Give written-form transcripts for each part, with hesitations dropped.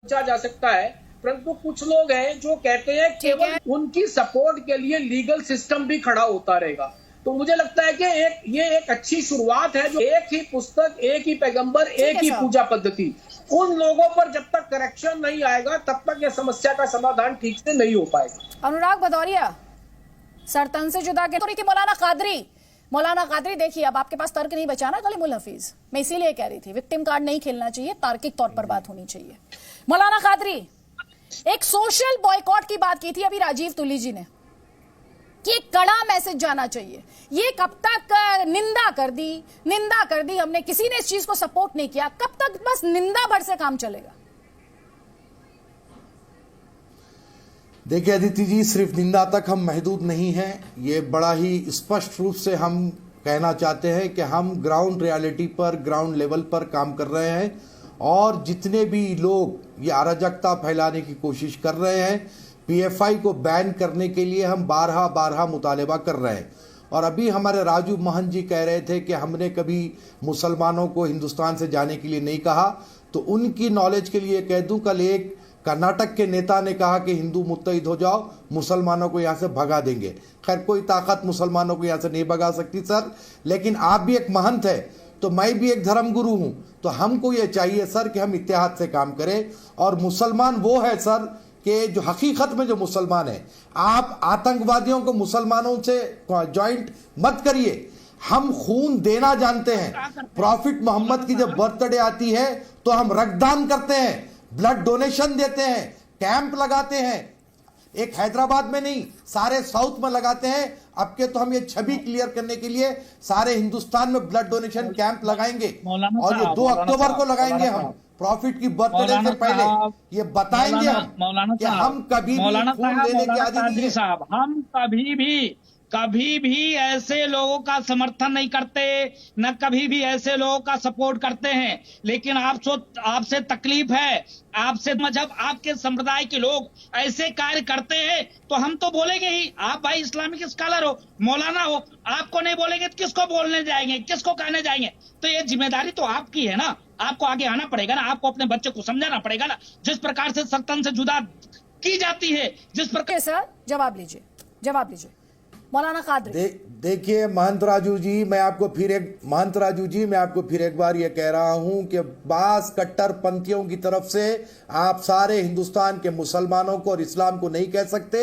सोचा जा सकता है, परंतु कुछ लोग हैं जो कहते हैं केवल उनकी सपोर्ट के लिए लीगल सिस्टम भी खड़ा होता रहेगा। तो मुझे लगता है कि ये एक अच्छी शुरुआत है, जो एक ही पुस्तक, एक ही पैगंबर, एक ही पूजा पद्धति, उन लोगों पर जब तक करेक्शन नहीं आएगा तब तक ये समस्या का समाधान ठीक से नहीं हो पाएगा। अनुराग भदौरिया, सरतन से जुदा के तो रही थी मौलाना कादरी, देखिए अब आपके पास तर्क नहीं बचा ना कलीमुल हफीज, मैं इसीलिए कह रही थी विक्टिम कार्ड नहीं खेलना चाहिए, तार्किक तौर पर बात होनी चाहिए। मौलाना कादरी, एक सोशल बॉयकॉट की बात की थी अभी राजीव तुली जी ने कि कड़ा मैसेज जाना चाहिए, ये कब तक निंदा कर दी हमने, किसी ने इस चीज को सपोर्ट नहीं किया, कब तक बस निंदा भर से काम चलेगा? देखिए अदिति जी, सिर्फ निंदा तक हम महदूद नहीं हैं, ये बड़ा ही स्पष्ट रूप से हम कहना चाहते हैं कि हम ग्राउंड रियलिटी पर, ग्राउंड लेवल पर काम कर रहे हैं और जितने भी लोग ये अराजकता फैलाने की कोशिश कर रहे हैं, पीएफआई को बैन करने के लिए हम बारहा मुतालबा कर रहे हैं। और अभी हमारे राजू महंत जी कह रहे थे कि हमने कभी मुसलमानों को हिंदुस्तान से जाने के लिए नहीं कहा, तो उनकी नॉलेज के लिए कह दूं, कल एक कर्नाटक के नेता ने कहा कि हिंदू मुत्तहिद हो जाओ, मुसलमानों को यहाँ से भगा देंगे। खैर कोई ताकत मुसलमानों को यहाँ से नहीं भगा सकती सर, लेकिन आप भी एक महंत है तो मैं भी एक धर्मगुरु हूँ, तो हमको ये चाहिए सर कि हम इत्तेहाद से काम करें। और मुसलमान वो है सर कि जो हकीकत में जो मुसलमान है, आप आतंकवादियों को मुसलमानों से ज्वाइंट मत करिए, हम खून देना जानते हैं। प्रॉफिट मोहम्मद की जब बर्थडे आती है तो हम रक्तदान करते हैं, ब्लड डोनेशन देते हैं, कैंप लगाते हैं, एक हैदराबाद में नहीं सारे साउथ में लगाते हैं। अब के तो हम ये छवि क्लियर करने के लिए सारे हिंदुस्तान में ब्लड डोनेशन कैंप लगाएंगे और ये 2 अक्टूबर को लगाएंगे हम, प्रॉफिट की बर्थडे से पहले ये बताएंगे हम कि हम कभी भी खून देने के आदी नहीं है। हम कभी भी ऐसे लोगों का समर्थन नहीं करते, न कभी भी ऐसे लोगों का सपोर्ट करते हैं, लेकिन आपसे तकलीफ है, आपसे मजहब, आपके संप्रदाय के लोग ऐसे कार्य करते हैं तो हम तो बोलेंगे ही। आप भाई इस्लामिक स्कॉलर हो, मौलाना हो, आपको नहीं बोलेंगे तो किसको बोलने जाएंगे, किसको कहने जाएंगे? तो ये जिम्मेदारी तो आपकी है ना, आपको आगे आना पड़ेगा ना, आपको अपने बच्चे को समझाना पड़ेगा ना। जिस प्रकार से सरतन से जुदा की जाती है, जिस प्रकार। सर जवाब लीजिए मौलाना कादरी। देखिए महंत राजू जी, मैं आपको फिर एक बार ये कह रहा हूं कि बास कट्टरपंथियों की तरफ से आप सारे हिंदुस्तान के मुसलमानों को और इस्लाम को नहीं कह सकते।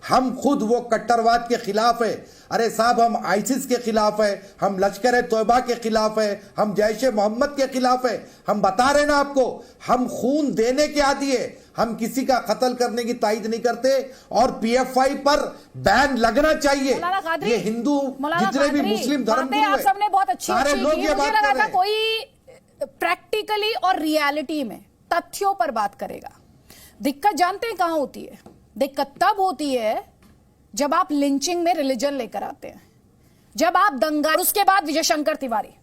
हम खुद वो कट्टरवाद के खिलाफ है। अरे साहब, हम आईसिस के खिलाफ है, हम लश्कर तौबा के खिलाफ है, हम जैश मोहम्मद के खिलाफ है। हम बता रहे ना आपको, हम खून देने के आदी है, हम किसी का कत्ल करने की तायद नहीं करते। और पीएफआई पर बैन लगना चाहिए। ये हिंदू जितने भी मुस्लिम धर्मगुरु आप सबने बहुत अच्छी सारे लोग ये बात कर रहे हैं। कोई प्रैक्टिकली और रियलिटी में तथ्यों पर बात करेगा। दिक्कत जानते हैं कहां होती है? दिक्कत तब होती है जब आप लिंचिंग में रिलीजन लेकर आते हैं, जब आप दंगा, उसके बाद विजय शंकर तिवारी।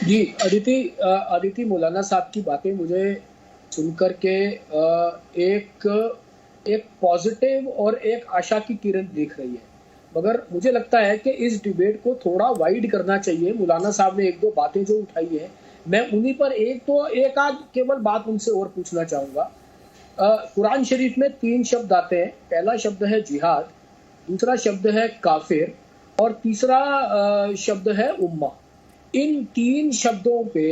जी अदिति मौलाना साहब की बातें मुझे सुनकर के एक पॉजिटिव और एक आशा की किरण दिख रही है, मगर मुझे लगता है कि इस डिबेट को थोड़ा वाइड करना चाहिए। मौलाना साहब ने 1-2 बातें जो उठाई है, मैं उन्हीं पर एक आध केवल बात उनसे और पूछना चाहूंगा। कुरान शरीफ में 3 शब्द आते हैं। पहला शब्द है जिहाद, दूसरा शब्द है काफिर और तीसरा शब्द है उम्मा। इन 3 शब्दों पे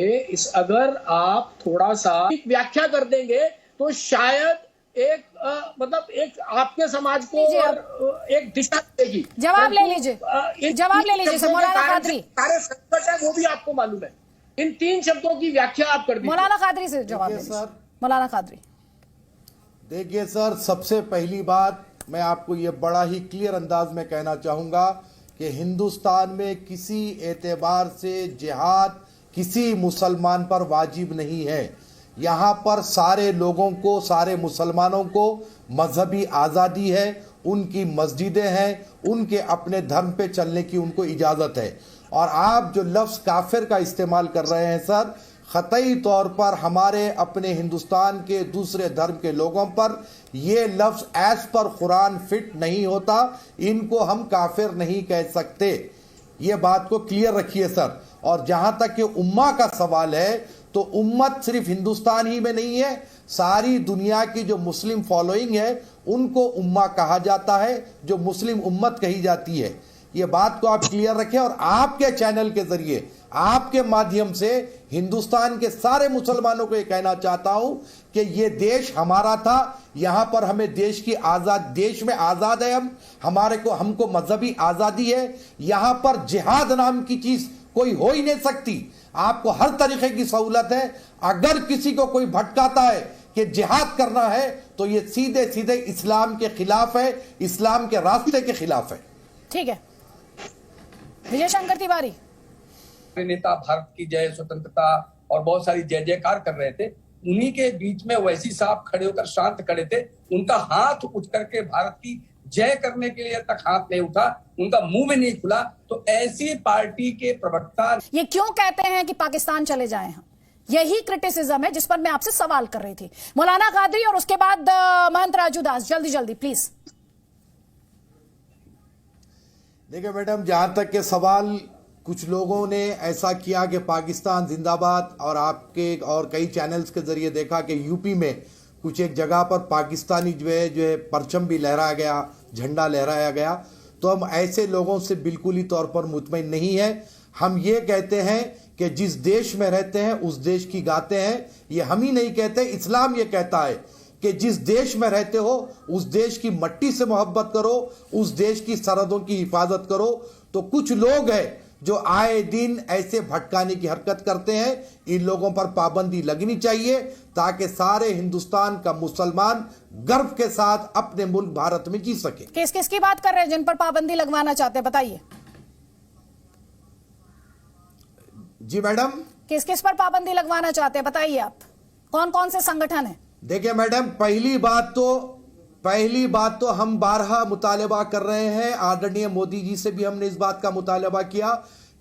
अगर आप थोड़ा सा व्याख्या कर देंगे तो शायद एक आपके समाज को और एक दिशा देगी। जवाब ले लीजिए सर मौलाना कादरी। सारे संकट है वो भी आपको मालूम है। इन 3 शब्दों की व्याख्या आप कर दीजिए। मौलाना कादरी से जवाब दीजिए। मौलाना कादरी, देखिए सर, सबसे पहली बात मैं आपको ये बड़ा ही क्लियर अंदाज में कहना चाहूंगा कि हिंदुस्तान में किसी एतबार से जिहाद किसी मुसलमान पर वाजिब नहीं है। यहाँ पर सारे लोगों को, सारे मुसलमानों को मजहबी आज़ादी है, उनकी मस्जिदें हैं, उनके अपने धर्म पे चलने की उनको इजाज़त है। और आप जो लफ्ज़ काफिर का इस्तेमाल कर रहे हैं सर, ख़तई तौर पर हमारे अपने हिंदुस्तान के दूसरे धर्म के लोगों पर ये लफ्ज़ एज पर कुरान फिट नहीं होता। इनको हम काफिर नहीं कह सकते, ये बात को क्लियर रखिए सर। और जहाँ तक कि उम्मा का सवाल है तो उम्मत सिर्फ हिंदुस्तान ही में नहीं है, सारी दुनिया की जो मुस्लिम फॉलोइंग है उनको उम्मा कहा जाता है, जो मुस्लिम उम्मत कही जाती है। ये बात को आप क्लियर रखें और आपके चैनल के जरिए, आपके माध्यम से हिंदुस्तान के सारे मुसलमानों को ये कहना चाहता हूं कि ये देश हमारा था, यहां पर हमें देश में आजाद है, हमको मजहबी आजादी है, यहां पर जिहाद नाम की चीज कोई हो ही नहीं सकती। आपको हर तरीके की सहूलत है। अगर किसी को कोई भटकाता है कि जिहाद करना है तो ये सीधे सीधे इस्लाम के खिलाफ है, इस्लाम के रास्ते के खिलाफ है। ठीक है, विजय शंकर तिवारी। नेता भारत की जय, स्वतंत्रता और बहुत सारी जय जयकार कर रहे थे, उन्हीं के बीच में वैसी साहब खड़े होकर शांत खड़े थे। उनका हाथ उठ करके भारत की जय करने के लिए तक हाथ नहीं उठा, उनका मुंह में नहीं खुला। तो ऐसी पार्टी के प्रवक्ता ये क्यों कहते हैं कि पाकिस्तान चले जाएं हम? यही क्रिटिसिज्म है जिस पर मैं आपसे सवाल कर रही थी। मौलाना कादरी और उसके बाद महंत राजू दास, जल्दी जल्दी प्लीज। देखिए मैडम, जहां तक के सवाल, कुछ लोगों ने ऐसा किया कि पाकिस्तान जिंदाबाद, और आपके और कई चैनल्स के जरिए देखा कि यूपी में कुछ एक जगह पर पाकिस्तानी जो है परचम भी लहराया गया, झंडा लहराया गया। तो हम ऐसे लोगों से बिल्कुल ही तौर पर मुतमईन नहीं है। हम ये कहते हैं कि जिस देश में रहते हैं उस देश की गाते हैं। ये हम ही नहीं कहते, इस्लाम ये कहता है कि जिस देश में रहते हो उस देश की मट्टी से मोहब्बत करो, उस देश की सरहदों की हिफाजत करो। तो कुछ लोग हैं जो आए दिन ऐसे भटकाने की हरकत करते हैं, इन लोगों पर पाबंदी लगनी चाहिए ताकि सारे हिंदुस्तान का मुसलमान गर्व के साथ अपने मुल्क भारत में जी सके। किस किस की बात कर रहे हैं जिन पर पाबंदी लगवाना चाहते हैं, बताइए। जी मैडम, किस किस पर पाबंदी लगवाना चाहते हैं, बताइए आप। कौन कौन से संगठन है? देखिए मैडम, पहली बात तो हम बारहा मुतालबा कर रहे हैं। आदरणीय मोदी जी से भी हमने इस बात का मुतालबा किया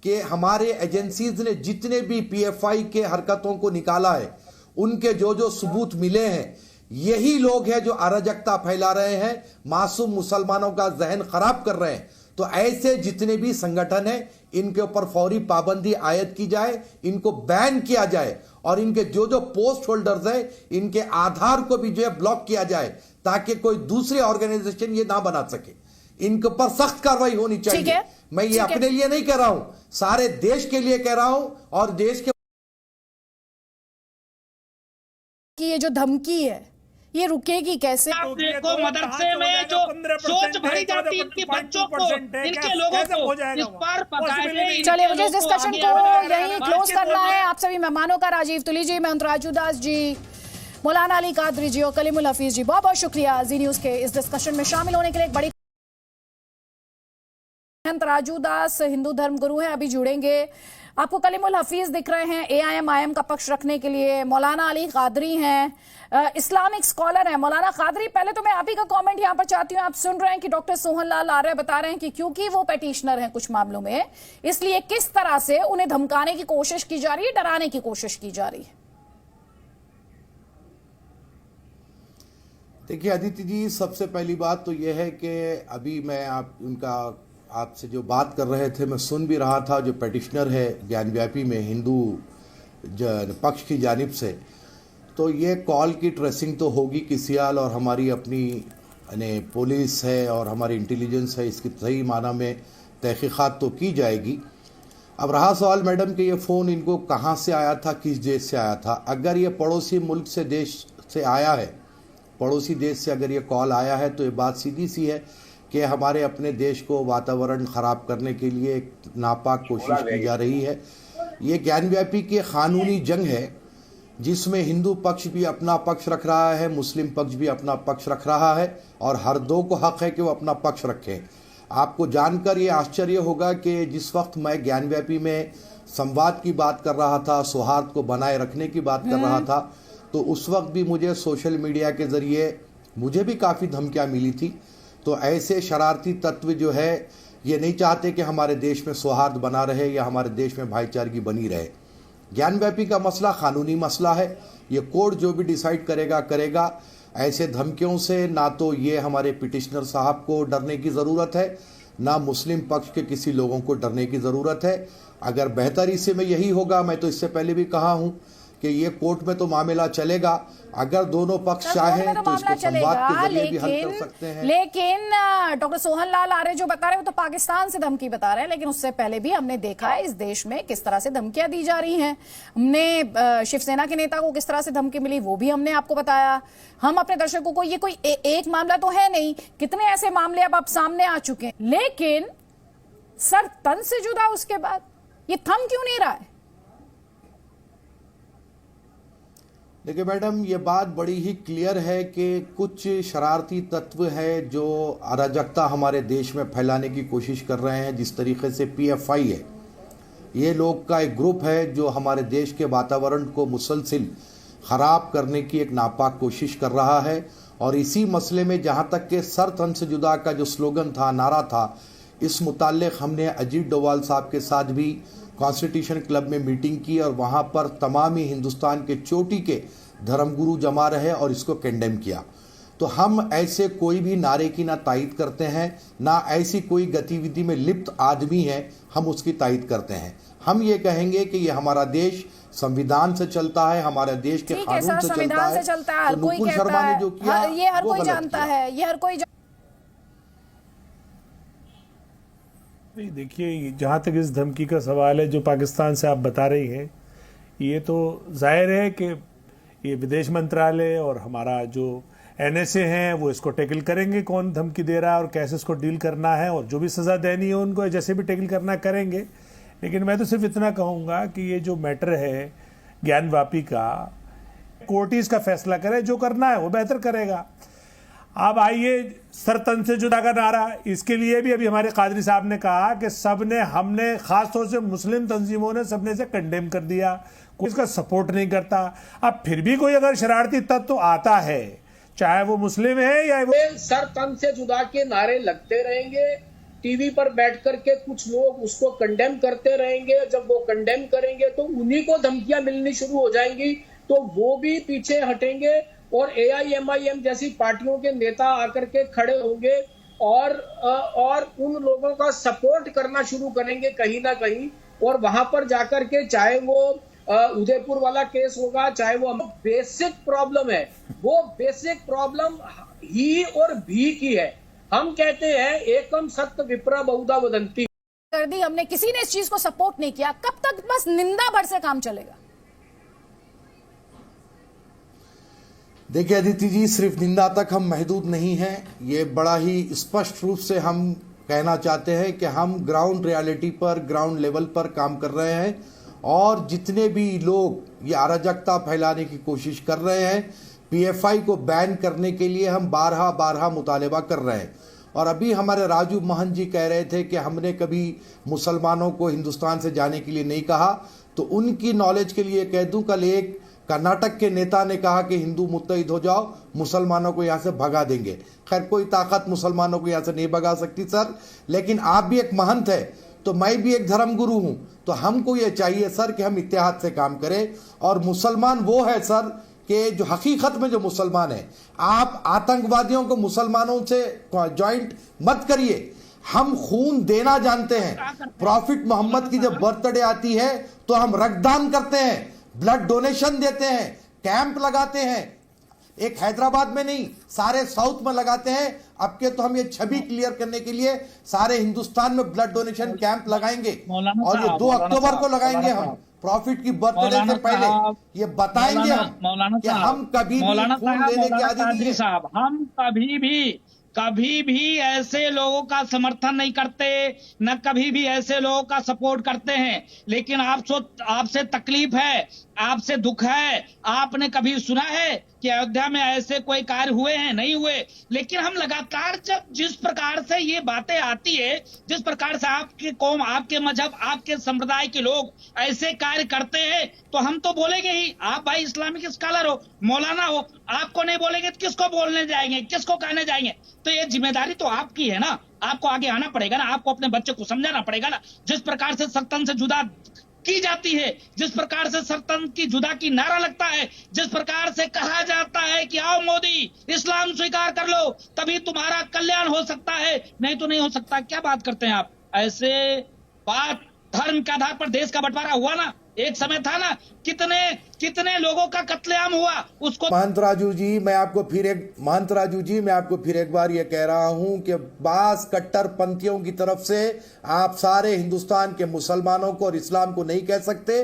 कि हमारे एजेंसीज ने जितने भी पीएफआई के हरकतों को निकाला है, उनके जो सबूत मिले हैं, यही लोग हैं जो अराजकता फैला रहे हैं, मासूम मुसलमानों का जहन खराब कर रहे हैं। तो ऐसे जितने भी संगठन हैं, इनके ऊपर फौरी पाबंदी आयद की जाए, इनको बैन किया जाए, और इनके जो पोस्ट होल्डर्स हैं, इनके आधार को भी जो है ब्लॉक किया जाए ताकि कोई दूसरी ऑर्गेनाइजेशन ये ना बना सके। इनके ऊपर सख्त कार्रवाई होनी चाहिए। मैं ये अपने लिए नहीं कह रहा हूं, सारे देश के लिए कह रहा हूं। और देश के कि ये जो धमकी है ये रुकेगी कैसे? आप देखो मदरसे में जो सोच भरी जाती है इनके बच्चों को, इनके लोगों को, इस पर पकाए। चलिए, मुझे इस डिस्कशन को यही क्लोज करना है। आप सभी मेहमानों का, राजीव तुली जी, महंत राजू दास जी, मौलाना अली कादरी जी और कलीमुल हफीज जी, बहुत बहुत शुक्रिया जी न्यूज के इस डिस्कशन में शामिल होने के लिए। एक बड़ी महंत राजू दास हिंदू धर्म गुरु हैं, अभी जुड़ेंगे। आपको कलीमुल हफीज दिख रहे हैं एआईएम का पक्ष रखने के लिए। मौलाना अली कादरी हैं, इस्लामिक स्कॉलर हैं। मौलाना कादरी, पहले तो मैं आप ही का कमेंट यहां पर चाहती हूं। आप सुन रहे हैं कि डॉक्टर सोहन लाल आर्य बता रहे हैं कि क्योंकि वो पेटिशनर हैं कुछ मामलों में, इसलिए किस तरह से उन्हें धमकाने की कोशिश की जा रही है, डराने की कोशिश की जा रही है। देखिए अदिति जी, सबसे पहली बात तो यह है कि अभी मैं आपसे जो बात कर रहे थे, मैं सुन भी रहा था। जो पेटिशनर है ज्ञानव्यापी में हिंदू पक्ष की जानिब से, तो ये कॉल की ट्रेसिंग तो होगी किसी हाल, और हमारी अपनी पुलिस है और हमारी इंटेलिजेंस है, इसकी सही माना में तहकीकात तो की जाएगी। अब रहा सवाल मैडम कि ये फ़ोन इनको कहाँ से आया था, किस देश से आया था। अगर ये पड़ोसी मुल्क से, देश से आया है, पड़ोसी देश से अगर ये कॉल आया है, तो ये बात सीधी सी है कि हमारे अपने देश को वातावरण ख़राब करने के लिए एक नापाक कोशिश की जा रही है। ये ज्ञानव्यापी की कानूनी जंग है जिसमें हिंदू पक्ष भी अपना पक्ष रख रहा है, मुस्लिम पक्ष भी अपना पक्ष रख रहा है, और हर दो को हक है कि वो अपना पक्ष रखें। आपको जानकर ये आश्चर्य होगा कि जिस वक्त मैं ज्ञानव्यापी में संवाद की बात कर रहा था, सौहार्द को बनाए रखने की बात कर रहा था, तो उस वक्त भी मुझे सोशल मीडिया के ज़रिए मुझे भी काफ़ी धमकियाँ मिली थी। तो ऐसे शरारती तत्व जो है, ये नहीं चाहते कि हमारे देश में सौहार्द बना रहे या हमारे देश में भाईचारगी बनी रहे। ज्ञानव्यापी का मसला कानूनी मसला है, ये कोर्ट जो भी डिसाइड करेगा। ऐसे धमकियों से ना तो ये हमारे पिटिशनर साहब को डरने की ज़रूरत है, ना मुस्लिम पक्ष के किसी लोगों को डरने की ज़रूरत है। अगर बेहतर इससे में यही होगा, मैं तो इससे पहले भी कहा हूँ कि ये कोर्ट में तो मामला चलेगा, अगर दोनों पक्ष सर, चाहें कोर्ट में तो इसको संवाद के जरिए भी हल कर सकते हैं। लेकिन डॉक्टर सोहन लाल आर्य जो बता रहे हैं वो तो पाकिस्तान से धमकी बता रहे हैं, लेकिन उससे पहले भी हमने देखा है इस देश में किस तरह से धमकियां दी जा रही हैं। हमने शिवसेना के नेता को किस तरह से धमकी मिली वो भी हमने आपको बताया। हम अपने दर्शकों को, ये कोई एक मामला तो है नहीं, कितने ऐसे मामले अब सामने आ चुके हैं, लेकिन सर तन से जुदा उसके बाद ये थम क्यों नहीं रहा है? देखिए मैडम, ये बात बड़ी ही क्लियर है कि कुछ शरारती तत्व है जो अराजकता हमारे देश में फैलाने की कोशिश कर रहे हैं। जिस तरीके से PFI है, ये लोग का एक ग्रुप है जो हमारे देश के वातावरण को मुसलसिल ख़राब करने की एक नापाक कोशिश कर रहा है। और इसी मसले में जहाँ तक के सर तन से जुदा का जो स्लोगन था, नारा था, इस मुताल्लिक हमने अजीत डोभाल साहब के साथ भी कॉन्स्टिट्यूशन क्लब में मीटिंग की और वहाँ पर तमाम ही हिंदुस्तान के चोटी के धर्मगुरु जमा रहे और इसको कंडेम किया। तो हम ऐसे कोई भी नारे की ना तायद करते हैं, ना ऐसी कोई गतिविधि में लिप्त आदमी है हम उसकी तायद करते हैं। हम ये कहेंगे कि ये हमारा देश संविधान से चलता है, हमारे देश के कानून से चलता है। हर कोई कहता है, जो किया ये हर कोई जानता है, ये हर कोई देखिए, जहाँ तक इस धमकी का सवाल है जो पाकिस्तान से आप बता रही हैं, ये तो जाहिर है कि ये विदेश मंत्रालय और हमारा जो NSA हैं वो इसको टैकल करेंगे, कौन धमकी दे रहा है और कैसे इसको डील करना है, और जो भी सज़ा देनी है उनको जैसे भी टैकल करना करेंगे। लेकिन मैं तो सिर्फ इतना कहूँगा कि ये जो मैटर है ज्ञानवापी का, कोर्ट ही इसका फैसला करे, जो करना है वो बेहतर करेगा। अब आइए, सर तन से जुदा का नारा, इसके लिए भी अभी हमारे कादरी साहब ने कहा कि सबने, हमने खासतौर से मुस्लिम तंजीमों ने सबने इसे कंडेम कर दिया, कोई इसका सपोर्ट नहीं करता। अब फिर भी कोई अगर शरारती तत्व तो आता है, चाहे वो मुस्लिम है या वो, सर तन से जुदा के नारे लगते रहेंगे, टीवी पर बैठ करके कुछ लोग उसको कंडेम करते रहेंगे। जब वो कंडेम करेंगे तो उन्हीं को धमकियां मिलनी शुरू हो जाएंगी, तो वो भी पीछे हटेंगे और AIMIM जैसी पार्टियों के नेता आकर के खड़े होंगे और उन लोगों का सपोर्ट करना शुरू करेंगे कहीं ना कहीं। और वहां पर जाकर के, चाहे वो उदयपुर वाला केस होगा, चाहे वो बेसिक प्रॉब्लम है, वो बेसिक प्रॉब्लम ही और भी की है। हम कहते हैं एकम सत्य विप्र बहुधा वदंती कर दी हमने, किसी ने इस चीज को सपोर्ट नहीं किया, कब तक बस निंदा भर से काम चलेगा? देखिए अदिति जी, सिर्फ निंदा तक हम महदूद नहीं हैं। ये बड़ा ही स्पष्ट रूप से हम कहना चाहते हैं कि हम ग्राउंड रियलिटी पर, ग्राउंड लेवल पर काम कर रहे हैं और जितने भी लोग ये अराजकता फैलाने की कोशिश कर रहे हैं, PFI को बैन करने के लिए हम बारहा मुतालबा कर रहे हैं। और अभी हमारे राजू महन जी कह रहे थे कि हमने कभी मुसलमानों को हिंदुस्तान से जाने के लिए नहीं कहा, तो उनकी नॉलेज के लिए कह दूं, कल एक कर्नाटक के नेता ने कहा कि हिंदू मुत्तहिद हो जाओ, मुसलमानों को यहाँ से भगा देंगे। खैर, कोई ताकत मुसलमानों को यहाँ से नहीं भगा सकती सर, लेकिन आप भी एक महंत है तो मैं भी एक धर्मगुरु हूँ, तो हमको ये चाहिए सर कि हम इत्तेहाद से काम करें। और मुसलमान वो है सर कि जो हकीकत में जो मुसलमान है, आप आतंकवादियों को मुसलमानों से ज्वाइंट मत करिए। हम खून देना जानते हैं। प्रॉफिट मोहम्मद की जब बर्थडे आती है तो हम रक्तदान करते हैं, ब्लड डोनेशन देते हैं, कैंप लगाते हैं। एक हैदराबाद में नहीं, सारे साउथ में लगाते हैं। अब के तो हम ये छवि क्लियर करने के लिए सारे हिंदुस्तान में ब्लड डोनेशन कैंप लगाएंगे और ये 2 अक्टूबर को लगाएंगे। हम प्रॉफिट की बर्थडे से पहले ये बताएंगे हम कि हम कभी भी खून देने के आदी नहीं हैं। साहब, हम कभी भी ऐसे लोगों का समर्थन नहीं करते, न कभी भी ऐसे लोगों का सपोर्ट करते हैं। लेकिन आपसे तकलीफ है, आपसे दुख है। आपने कभी सुना है कि अयोध्या में ऐसे कोई कार्य हुए हैं? नहीं हुए। लेकिन हम लगातार जब जिस प्रकार से ये बातें आती है, जिस प्रकार से आपके कौम, आपके मजहब, आपके संप्रदाय के लोग ऐसे कार्य करते हैं, तो हम तो बोलेंगे ही। आप भाई इस्लामिक स्कॉलर हो, मौलाना हो, आपको नहीं बोलेंगे तो किसको बोलने जाएंगे, किसको कहने जाएंगे? तो ये जिम्मेदारी तो आपकी है ना, आपको आगे आना पड़ेगा ना, आपको अपने बच्चे को समझाना पड़ेगा ना। जिस प्रकार से सत्तन से जुदा की जाती है, जिस प्रकार से सत्तन की जुदा की नारा लगता है, जिस प्रकार से कहा जाता है कि आओ मोदी, इस्लाम स्वीकार कर लो, तभी तुम्हारा कल्याण हो सकता है, नहीं तो नहीं हो सकता। क्या बात करते हैं आप? ऐसे बात, धर्म के आधार पर देश का बंटवारा हुआ ना, एक समय था ना, कितने कितने लोगों का कत्लेआम हुआ, उसको महंत राजू जी, मैं आपको फिर एक बार ये कह रहा हूं कि बास कट्टरपंथियों की तरफ से आप सारे हिंदुस्तान के मुसलमानों को और इस्लाम को नहीं कह सकते।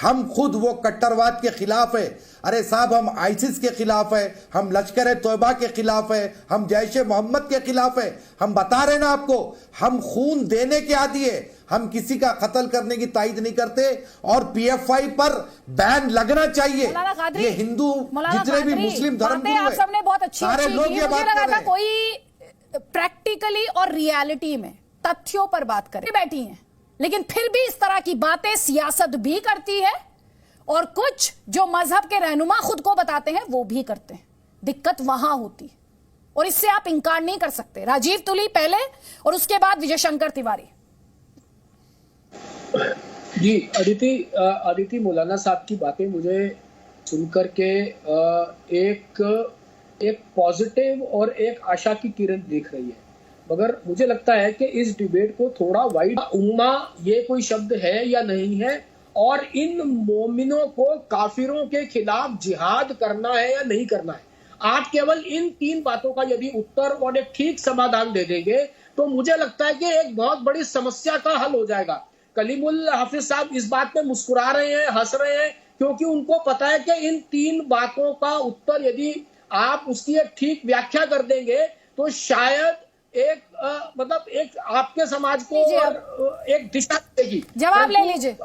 हम खुद वो कट्टरवाद के खिलाफ है। अरे साहब, हम आईसिस के खिलाफ है, हम लश्कर तोयबा के खिलाफ है, हम जैश मोहम्मद के खिलाफ है। हम बता रहे ना आपको, हम खून देने के आदी है, हम किसी का कत्ल करने की तायद नहीं करते। और पीएफआई पर बैन लगना चाहिए। ये हिंदू जितने भी मुस्लिम धर्मगुरु आप सबने बहुत अच्छी सारे लोग ये बात कर रहे हैं। कोई प्रैक्टिकली और रियलिटी में तथ्यों पर बात करें बैठी हैं, लेकिन फिर भी इस तरह की बातें सियासत भी करती है और कुछ जो मजहब के रहनुमा खुद को बताते हैं वो भी करते हैं। दिक्कत वहां होती और इससे आप इंकार नहीं कर सकते। राजीव तुली पहले और उसके बाद विजय शंकर तिवारी। जी, अदिति मौलाना साहब की बातें मुझे सुनकर के एक पॉजिटिव और एक आशा की किरण दिख रही है। मगर मुझे लगता है कि इस डिबेट को थोड़ा वाइड, उम्मा ये कोई शब्द है या नहीं है, और इन मोमिनों को काफिरों के खिलाफ जिहाद करना है या नहीं करना है। आप केवल इन 3 बातों का यदि उत्तर और एक ठीक समाधान दे देंगे तो मुझे लगता है कि एक बहुत बड़ी समस्या का हल हो जाएगा। कलीमुल हाफिज साहब इस बात पे मुस्कुरा रहे हैं, हंस रहे हैं, क्योंकि उनको पता है कि इन 3 बातों का उत्तर यदि आप उसकी एक ठीक व्याख्या कर देंगे तो शायद एक एक आपके समाज को और एक दिशा देगी। जवाब ले लीजिए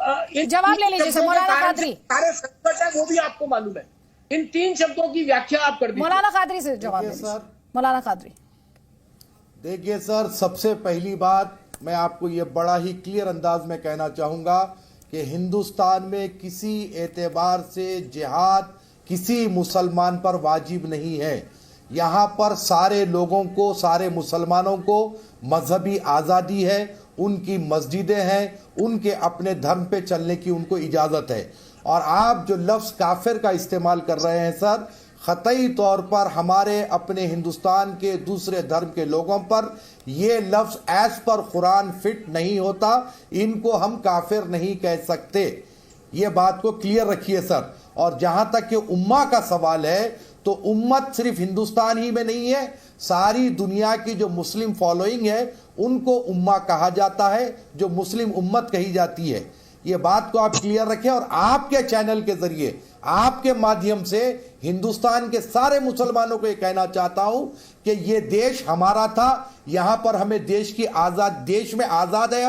मौलाना कादरी। सारे संकट है वो भी आपको मालूम है। इन 3 शब्दों की व्याख्या आप कर दीजिए। मौलाना कादरी से जवाब दीजिए। मौलाना कादरी, देखिए सर, सबसे पहली बात मैं आपको ये बड़ा ही क्लियर अंदाज में कहना चाहूँगा कि हिंदुस्तान में किसी एतबार से जिहाद किसी मुसलमान पर वाजिब नहीं है। यहाँ पर सारे लोगों को, सारे मुसलमानों को मजहबी आज़ादी है, उनकी मस्जिदें हैं, उनके अपने धर्म पे चलने की उनको इजाज़त है। और आप जो लफ्ज़ काफिर का इस्तेमाल कर रहे हैं सर, ख़तई तौर पर हमारे अपने हिंदुस्तान के दूसरे धर्म के लोगों पर ये लफ्ज़ एज पर कुरान फिट नहीं होता। इनको हम काफिर नहीं कह सकते। ये बात को क्लियर रखिए सर। और जहाँ तक कि उम्मा का सवाल है, तो उम्मत सिर्फ हिंदुस्तान ही में नहीं है, सारी दुनिया की जो मुस्लिम फॉलोइंग है उनको उम्मा कहा जाता है, जो मुस्लिम उम्मत कही जाती है। ये बात को आप क्लियर रखें। और आपके चैनल के जरिए, आपके माध्यम से हिंदुस्तान के सारे मुसलमानों को ये कहना चाहता हूं कि ये देश हमारा था, यहां पर हमें देश में आजाद है,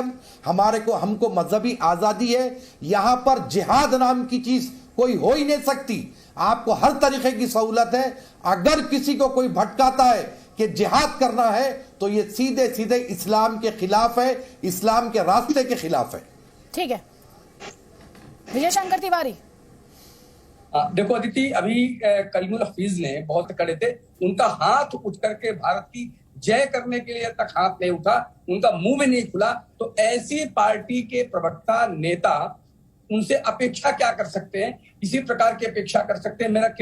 हमको मजहबी आजादी है। यहां पर जिहाद नाम की चीज कोई हो ही नहीं सकती। आपको हर तरीके की सहूलत है। अगर किसी को कोई भटकाता है कि जिहाद करना है तो ये सीधे सीधे इस्लाम के खिलाफ है, इस्लाम के रास्ते के खिलाफ है। ठीक है, विजय शंकर तिवारी। देखो अदिति, अभी कलीमुल हफीज ने बहुत कड़े थे, उनका हाथ उठ करके भारत की जय करने के लिए तक हाथ नहीं उठा, उनका मुंह भी नहीं खुला। तो ऐसी पार्टी के प्रवक्ता, नेता, उनसे अपेक्षा क्या कर सकते हैं? इसी प्रकार की अपेक्षा कर सकते हैं। मेरा केवल